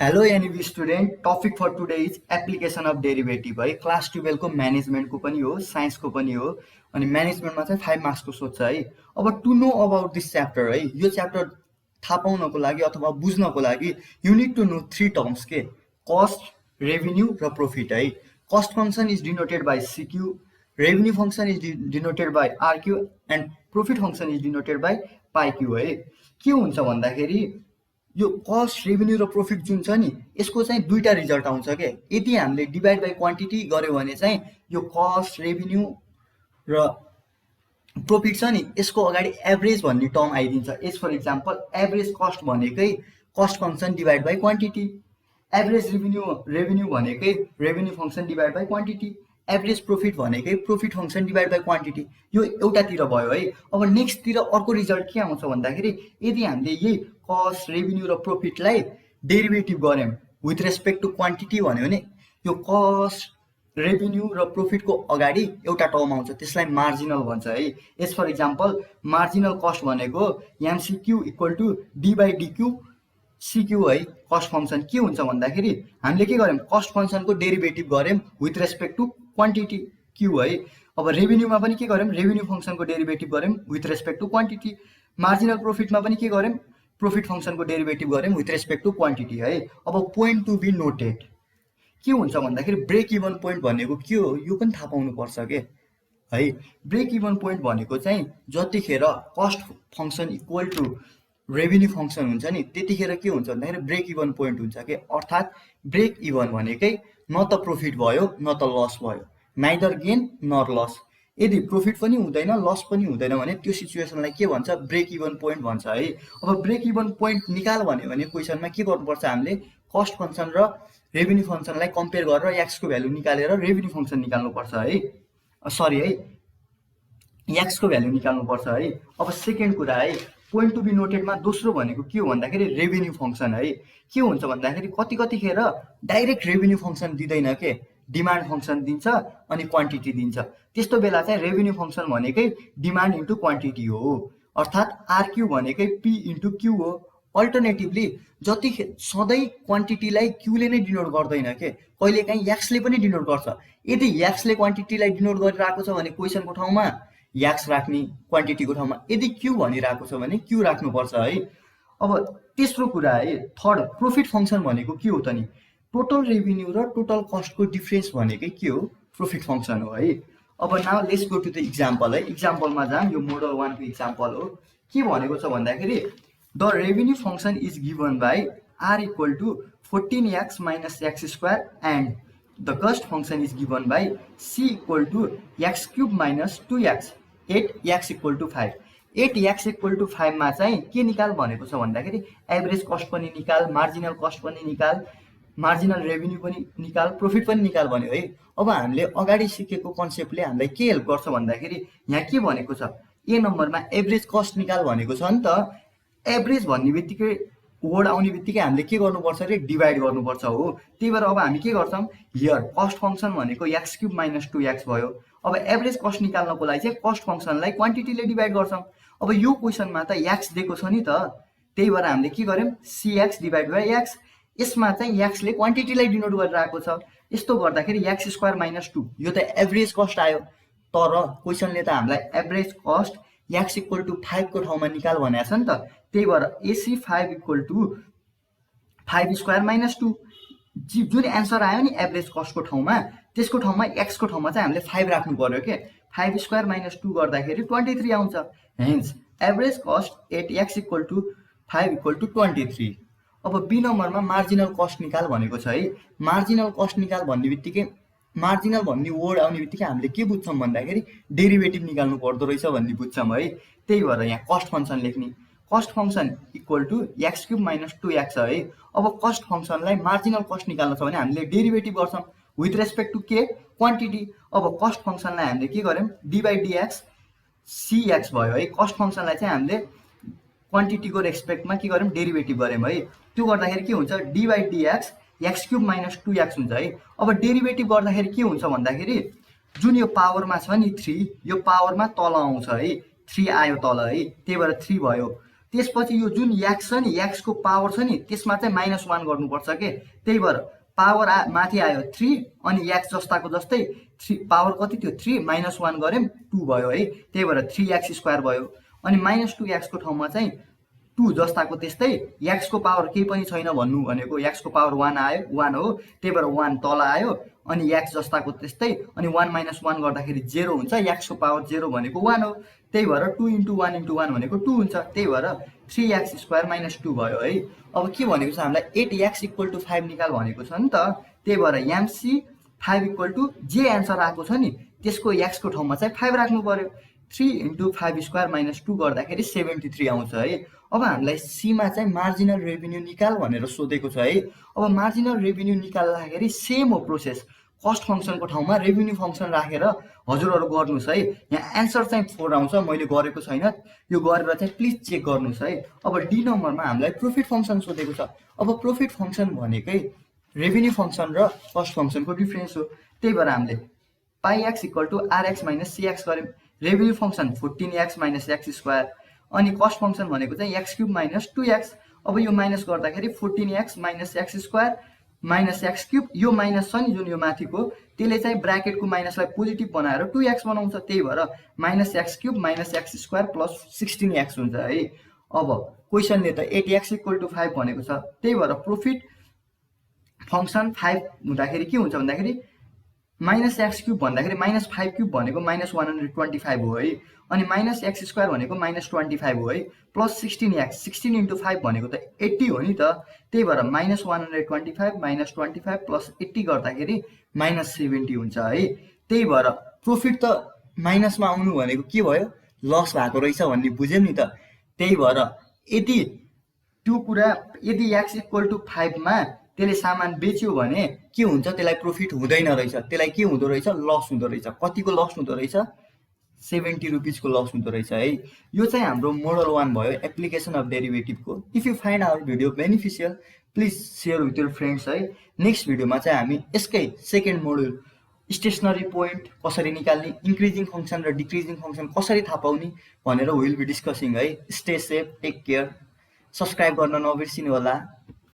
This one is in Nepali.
Hello NEB student, topic for today is application of derivative है। क्लास 12 को म्यानेजमेन्टको पनि हो, साइन्सको पनि हो। अनि म्यानेजमेन्टमा चाहिँ 5 मार्क्सको सोध्छ है। अब to know about this chapter है, यो च्याप्टर थाहा पाउनको लागि अथवा बुझ्नको लागि you need to know 3 terms के कस्ट, रेभिन्यू र प्रॉफिट है। Cost function is denoted by CQ, revenue function is denoted by RQ and profit function is denoted by pi Q है। के हुन्छ भन्दाखेरि यो कस्ट, रेभिन्यू र प्रॉफिट जुन छ नि, यसको चाहिँ दुईटा रिजल्ट आउँछ के। यदि हामीले डिभाइड बाई क्वान्टिटी गर्यो भने चाहिँ यो कस्ट, रेभिन्यू र प्रॉफिट छ नि, यसको अगाडि एभरेज भन्ने टर्म आइदिन्छ। As for example, average cost भनेकै cost function divide by quantity, average revenue भनेकै revenue function divide by quantity, average profit भनेकै profit function divide by quantity. यो एउटातिर भयो है। अब नेक्स्टतिर अर्को रिजल्ट के आउँछ भन्दाखेरि यदि हामीले यही कस्ट, रेभिन्यू र प्रॉफिटलाई डेरिभेटिभ गर्यौं विथ रेस्पेक्ट टु क्वान्टिटी भन्यो भने यो कस्ट, रेभिन्यू र प्रॉफिटको अगाडि एउटा टर्म आउँछ, त्यसलाई मार्जिनल भन्छ है। As for example, marginal cost भनेको MCQ equal to D by DQ CQ है। कस्ट फंक्शन के हुन्छ भन्दाखेरि हामीले के गर्यौं, कस्ट फंक्शनको डेरिभेटिभ गर्यौं with respect to quantity Q है। अब रेभिन्यूमा पनि के गर्यौं, रेभिन्यू फंक्शनको डेरिभेटिभ गर्यौं with respect to quantity. Marginal प्रॉफिटमा पनि के गर्यौं, प्रॉफिट फंक्शनको डेरिभेटिभ गर्यौं विथ रेस्पेक्ट टु क्वान्टिटी है। अब पोइन्ट टु बी नोटेड के हुन्छ भन्दाखेरि ब्रेक इभन पोइन्ट भनेको के हो यो पनि थाहा पाउनुपर्छ के है। ब्रेक इभन पोइन्ट भनेको चाहिँ जतिखेर cost function equal to revenue function हुन्छ नि, त्यतिखेर के हुन्छ भन्दाखेरि ब्रेक इभन पोइन्ट हुन्छ के। अर्थात् ब्रेक इभन भनेकै न त प्रॉफिट भयो न त लस भयो, नाइदर गेन नर लस। यदि प्रॉफिट पनि हुँदैन लस पनि हुँदैन भने त्यो सिचुएसनलाई के भन्छ, ब्रेक इभन पोइन्ट भन्छ है। अब ब्रेक इभन पोइन्ट निकाल भन्यो भने क्वेसनमा के गर्नुपर्छ, हामीले कस्ट फंक्शन र रेभिन्यू फंक्शनलाई कम्पेयर गरेर एक्स को भ्यालु निकालेर रेभिन्यू फंक्शन निकाल्नुपर्छ है। सरी है, एक्स को भ्यालु निकाल्नुपर्छ है। अब सेकेन्ड कुरा है, पोइन्ट टु बी नोटेडमा दोस्रो भनेको के हो भन्दाखेरि रेभिन्यू फंक्शन है। के हुन्छ भन्दाखेरि कतिखेर डाइरेक्ट रेभिन्यू फंक्शन दिँदैन के, डिमान्ड फंक्शन दिन्छ अनि क्वान्टिटी दिन्छ। त्यस्तो बेला चाहिँ रेभिन्यू फंक्शन भनेकै डिमान्ड इन्टु क्वान्टिटी हो, अर्थात् आरक्यू भनेकै पी इन्टु क्यू हो। अल्टरनेटिभली सधैँ क्वान्टिटीलाई क्यूले नै डिनोट गर्दैन के, कहिलेकाहीँ एक्सले पनि डिनोट गर्छ। यदि एक्सले क्वान्टिटीलाई डिनोट गरिरहेको छ भने क्वेसनको ठाउँमा एक्स राख्ने, क्वान्टिटीको ठाउँमा यदि क्यू भनिरहेको छ भने क्यू राख्नुपर्छ है। अब तेस्रो कुरा है, थर्ड, प्रॉफिट फंक्शन भनेको के हो त नि, टोटल रेभिन्यू र टोटल कस्टको डिफरेन्स भनेकै के हो, प्रॉफिट फंक्शन हो है। अब now let's go to the example है। इक्जाम्पलमा जाम, यो मोडल 1 को इक्जाम्पल हो। के भनेको छ भन्दाखेरि the revenue function is given by R equal to 14x minus X square and the cost function is given by C equal to X cube minus 2x 8x equal to 5। 8x equal to 5 मा चाहिँ के निकाल भनेको छ भन्दाखेरि एभरेज कस्ट पनि निकाल, मार्जिनल कस्ट पनि निकाल, मार्जिनल रेभिन्यू पनि निकाल, प्रॉफिट पनि निकाल भन्यो है। अब हामीले अगाडि सिकेको कन्सेप्टले हामीलाई के हेल्प गर्छ भन्दाखेरि यहाँ के भनेको छ, ए नम्बरमा एभरेज कस्ट निकाल भनेको छ नि त। एभरेज भन्ने बित्तिकै वर्ड आउने बित्तिकै हामीले के गर्नुपर्छ रे, डिभाइड गर्नुपर्छ हो। त्यही भएर अब हामी के गर्छौँ, हियर कस्ट फंक्शन भनेको एक्स क्यूब माइनस 2x भयो। अब एभरेज कस्ट निकाल्नको लागि चाहिँ कस्ट फंक्शनलाई क्वान्टिटीले डिभाइड गर्छौँ। अब यो क्वेसनमा त एक्स दिएको छ नि त, त्यही भएर हामीले के गर्यौँ, cx डिभाइड बाई एक्स। यसमा चाहिँ एक्सले क्वान्टिटीलाई डिनोट गरिरहेको छ। यस्तो गर्दाखेरि एक्स स्क्वायर माइनस 2 यो त एभरेज कस्ट आयो, तर क्वेसनले त हामीलाई average cost X equal to 5 को ठाउँमा निकाल भनेको छ नि त। त्यही भएर AC 5 equal to 5 square minus 2, जुन एन्सर आयो नि एभरेज कस्टको ठाउँमा, त्यसको ठाउँमा एक्सको ठाउँमा चाहिँ हामीले 5 राख्नु पर्यो के। 5 स्क्वायर माइनस 2 गर्दाखेरि 23 आउँछ। Hence average cost 8x equal to 5 equal to 23। अब बी नम्बरमा मार्जिनल कस्ट निकाल भनेको छ है। मार्जिनल कस्ट निकाल भन्ने बित्तिकै, मार्जिनल भन्ने वर्ड आउने बित्तिकै हामीले के बुझ्छौँ भन्दाखेरि डेरिभेटिभ निकाल्नु पर्दो रहेछ भन्ने बुझ्छौँ है। त्यही भएर यहाँ कस्ट फंक्शन लेख्ने, cost function equal to X cube minus 2x है। अब कस्ट फंक्शनलाई मार्जिनल कस्ट निकाल्नु छ भने हामीले डेरिभेटिभ गर्छौँ विथ रेस्पेक्ट टु के, क्वान्टिटी। अब कस्ट फंक्शनलाई हामीले के गर्यौँ, डी बाई डिएक्स cx भयो है। कस्ट फंक्शनलाई चाहिँ हामीले क्वान्टिटीको रेस्पेक्टमा के गर्यौँ, डेरिभेटिभ गर्यौँ है। त्यो गर्दाखेरि के हुन्छ, D by dx x cube minus 2x हुन्छ है। अब डेरिभेटिभ गर्दाखेरि के हुन्छ भन्दाखेरि जुन यो पावरमा छ नि 3, यो पावरमा तल आउँछ है, 3 आयो तल है, त्यही भएर 3 भयो। त्यसपछि यो जुन एक्स छ नि एक्सको पावर छ नि त्यसमा चाहिँ -1 गर्नुपर्छ के। त्यही भएर पावर माथि आयो 3 अनि एक्स जस्ताको जस्तै 3 पावर कति थियो 3 -1 गर्यौँ 2 भयो है। त्यही भएर 3x² भयो। अनि -2x को ठाउँमा चाहिँ 2 जस्ताको त्यस्तै एक्सको पावर केही पनि छैन भन्नु भनेको एक्सको पावर 1 आयो 1 हो। त्यही भएर 1 तल आयो अनि एक्स जस्ताको त्यस्तै अनि 1 - 1 गर्दाखेरि 0 हुन्छ। एक्सको पावर 0 भनेको 1 हो। त्यही भएर 2 × 1 × 1 भनेको 2 हुन्छ। त्यही भएर 3x² - 2 भयो है। अब के भनेको छ हामीलाई 8x = 5 निकाल भनेको छ नि त। त्यही भएर MC 5 = जे एन्सर आएको छ नि त्यसको एक्सको ठाउँमा चाहिँ 5 राख्नु पर्यो। 3 × 5² - 2 गर्दाखेरि 73 आउँछ है। अब हामीलाई सीमा चाहिँ मार्जिनल रेभिन्यू निकाल भनेर सोधेको छ है। अब मार्जिनल रेभिन्यू निकाल्दाखेरि सेम हो प्रोसेस। कस्ट फङ्सनको ठाउँमा रेभिन्यू फङ्सन राखेर हजुरहरू गर्नुहोस् है। यहाँ एन्सर चाहिँ 4 आउँछ, मैले गरेको छैन, यो गरेर चाहिँ प्लिज चेक गर्नुहोस् है। अब डी नम्बरमा हामीलाई प्रोफिट फङ्सन सोधेको छ। अब प्रोफिट फङ्सन भनेकै रेभिन्यू फङ्सन र कस्ट फङ्सनको डिफ्रेन्स हो। त्यही भएर हामीले πx = rx - cx गर्यौँ। रेभिन्यू फङ्सन 14x - x² अनि कस्ट फङ्सन भनेको चाहिँ x³ - 2x। अब यो माइनस गर्दाखेरि 14x - x² - x³ यो माइनस छ नि जुन यो माथिको त्यसले चाहिँ ब्राकेटको माइनसलाई पोजिटिभ बनाएर 2x बनाउँछ। त्यही भएर -x³ - x² + 16x हुन्छ है। अब क्वेसनले त 8x = 5 भनेको छ। त्यही भएर प्रोफिट फङ्सन 5 हुँदाखेरि के हुन्छ भन्दाखेरि -x³ भन्दाखेरि -5³ भनेको -125 हो है। अनि -x² भनेको -25 हो है। प्लस 16x 16 × 5 भनेको त 80 हो नि त। त्यही भएर -125 - 25 + 80 गर्दाखेरि -70 हुन्छ है। त्यही भएर प्रोफिट त माइनसमा आउनु भनेको के भयो लस भएको रहेछ भन्ने बुझ्यौँ नि त। त्यही भएर यदि त्यो कुरा यदि x = 5 मा त्यसले सामान बेच्यो भने के हुन्छ त्यसलाई प्रोफिट हुँदैन रहेछ, त्यसलाई के हुँदो रहेछ लस हुँदो रहेछ। कतिको लस हुँदो रहेछ 70 रुपिसको लस हुँदो रहेछ है। यो चाहिँ हाम्रो मोडल 1 भयो एप्लिकेसन अफ डेरिभेटिभको। If you find our video beneficial please share with your friends है। नेक्स्ट भिडियोमा चाहिँ हामी यसकै सेकेन्ड मोडल स्टेसनरी पोइन्ट कसरी निकाल्ने, इन्क्रिजिङ फङ्सन र डिक्रिजिङ फङ्सन कसरी थाहा पाउने भनेर विल बी डिस्कसिङ है। Stay safe, take care, subscribe गर्न नबिर्सिनु होला।